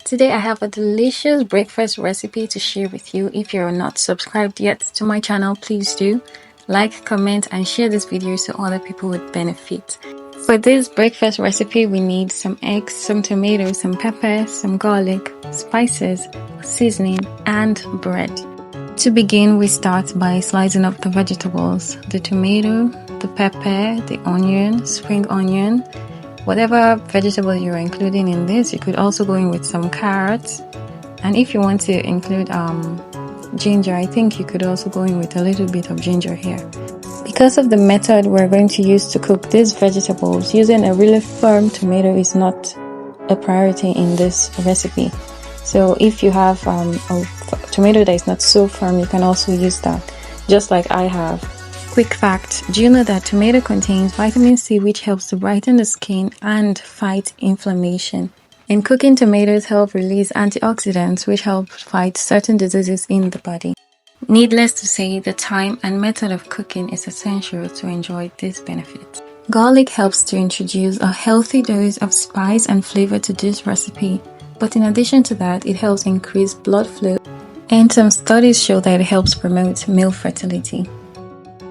Today I have a delicious breakfast recipe to share with you. If you're not subscribed yet to my channel, please do like, comment and share this video so other people would benefit. For this breakfast recipe, we need some eggs, some tomatoes, some pepper, some garlic, spices, seasoning and bread. To begin, we start by slicing up the vegetables, the tomato, the pepper, the onion, spring onion, whatever vegetable you're including in this. You could also go in with some carrots, and if you want to include ginger, I think you could also go in with a little bit of ginger here. Because of the method we're going to use to cook these vegetables, using a really firm tomato is not a priority in this recipe. So if you have a tomato that is not so firm, you can also use that, just like I have. Quick fact, do you know that tomato contains vitamin C, which helps to brighten the skin and fight inflammation? In cooking, tomatoes help release antioxidants, which help fight certain diseases in the body. Needless to say, the time and method of cooking is essential to enjoy these benefits. Garlic helps to introduce a healthy dose of spice and flavor to this recipe, but in addition to that, it helps increase blood flow, and some studies show that it helps promote male fertility.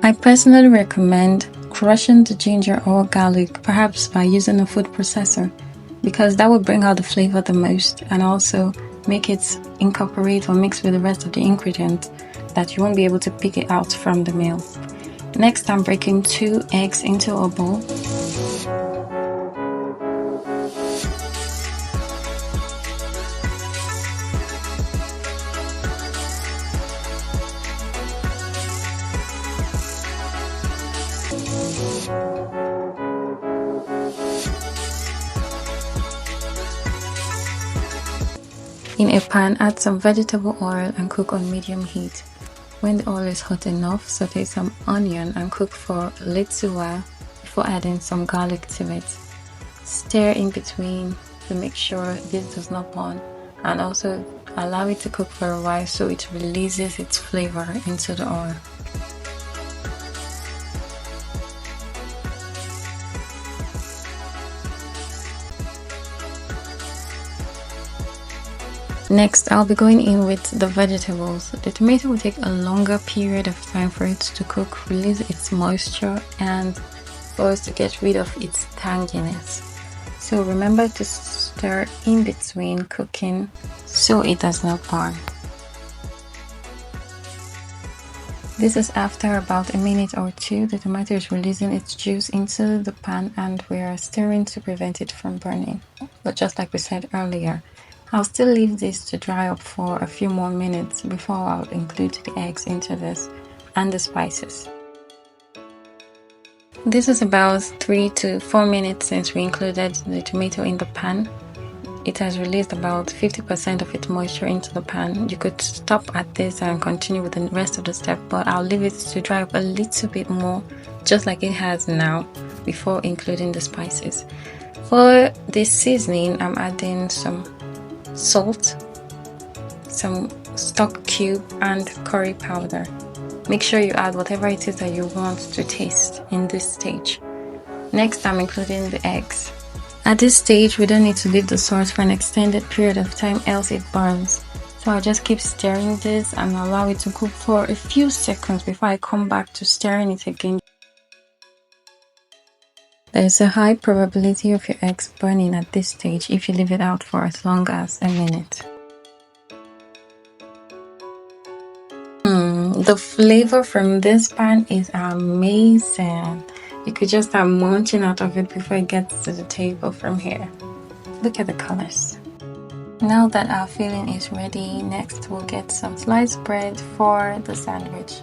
I personally recommend crushing the ginger or garlic, perhaps by using a food processor, because that will bring out the flavor the most and also make it incorporate or mix with the rest of the ingredients that you won't be able to pick it out from the meal. Next, I'm breaking 2 eggs into a bowl. In a pan, add some vegetable oil and cook on medium heat. When the oil is hot enough, saute some onion and cook for a little while before adding some garlic to it. Stir in between to make sure this does not burn, and also allow it to cook for a while so it releases its flavor into the oil. Next, I'll be going in with the vegetables. The tomato will take a longer period of time for it to cook, release its moisture, and for us to get rid of its tanginess. So remember to stir in between cooking so it does not burn. This is after about a minute or two. The tomato is releasing its juice into the pan and we are stirring to prevent it from burning. But just like we said earlier, I'll still leave this to dry up for a few more minutes before I'll include the eggs into this and the spices. This is about 3 to 4 minutes since we included the tomato in the pan. It has released about 50% of its moisture into the pan. You could stop at this and continue with the rest of the step, but I'll leave it to dry up a little bit more, just like it has now, before including the spices. For this seasoning, I'm adding some salt, some stock cube and curry powder. Make sure you add whatever it is that you want to taste in this stage. Next, I'm including the eggs. At this stage, we don't need to leave the sauce for an extended period of time, else it burns. So I'll just keep stirring this and allow it to cook for a few seconds before I come back to stirring it again. There's a high probability of your eggs burning at this stage if you leave it out for as long as a minute. The flavor from this pan is amazing. You could just start munching out of it before it gets to the table from here. Look at the colors. Now that our filling is ready, next we'll get some sliced bread for the sandwich.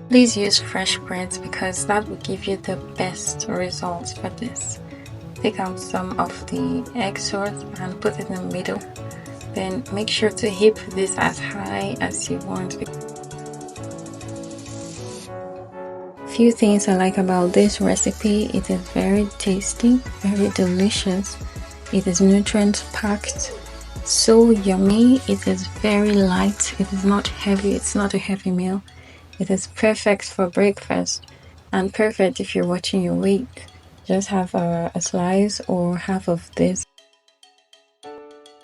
Please use fresh bread because that will give you the best results for this. Take out some of the egg sauce and put it in the middle. Then make sure to heap this as high as you want. Few things I like about this recipe: it is very tasty, very delicious, it is nutrient packed, so yummy, it is very light, it is not heavy, it's not a heavy meal. It is perfect for breakfast and perfect if you're watching your weight. Just have a slice or half of this.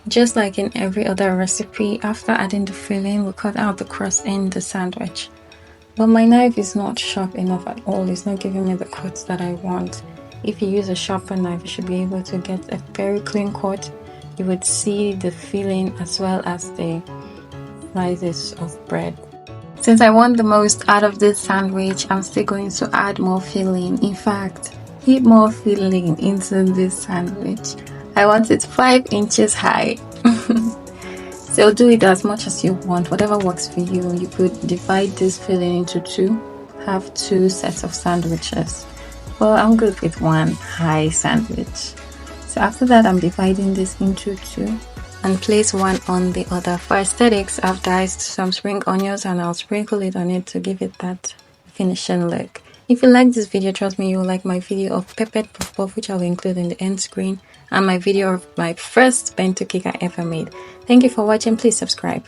Just like in every other recipe, after adding the filling, we cut out the crust in the sandwich. But my knife is not sharp enough at all. It's not giving me the cuts that I want. If you use a sharper knife, you should be able to get a very clean cut. You would see the filling as well as the slices of bread. Since I want the most out of this sandwich, I'm still going to add more filling. In fact, heap more filling into this sandwich. I want it 5 inches high. So do it as much as you want, whatever works for you. You could divide this filling into 2, have 2 sets of sandwiches. Well, I'm good with 1 high sandwich. So after that, I'm dividing this into 2 and place one on the other. For aesthetics, I've diced some spring onions and I'll sprinkle it on it to give it that finishing look. If you like this video, trust me, you will like my video of peppered puff puff, which I will include in the end screen, and my video of my first bento cake I ever made. Thank you for watching. Please subscribe.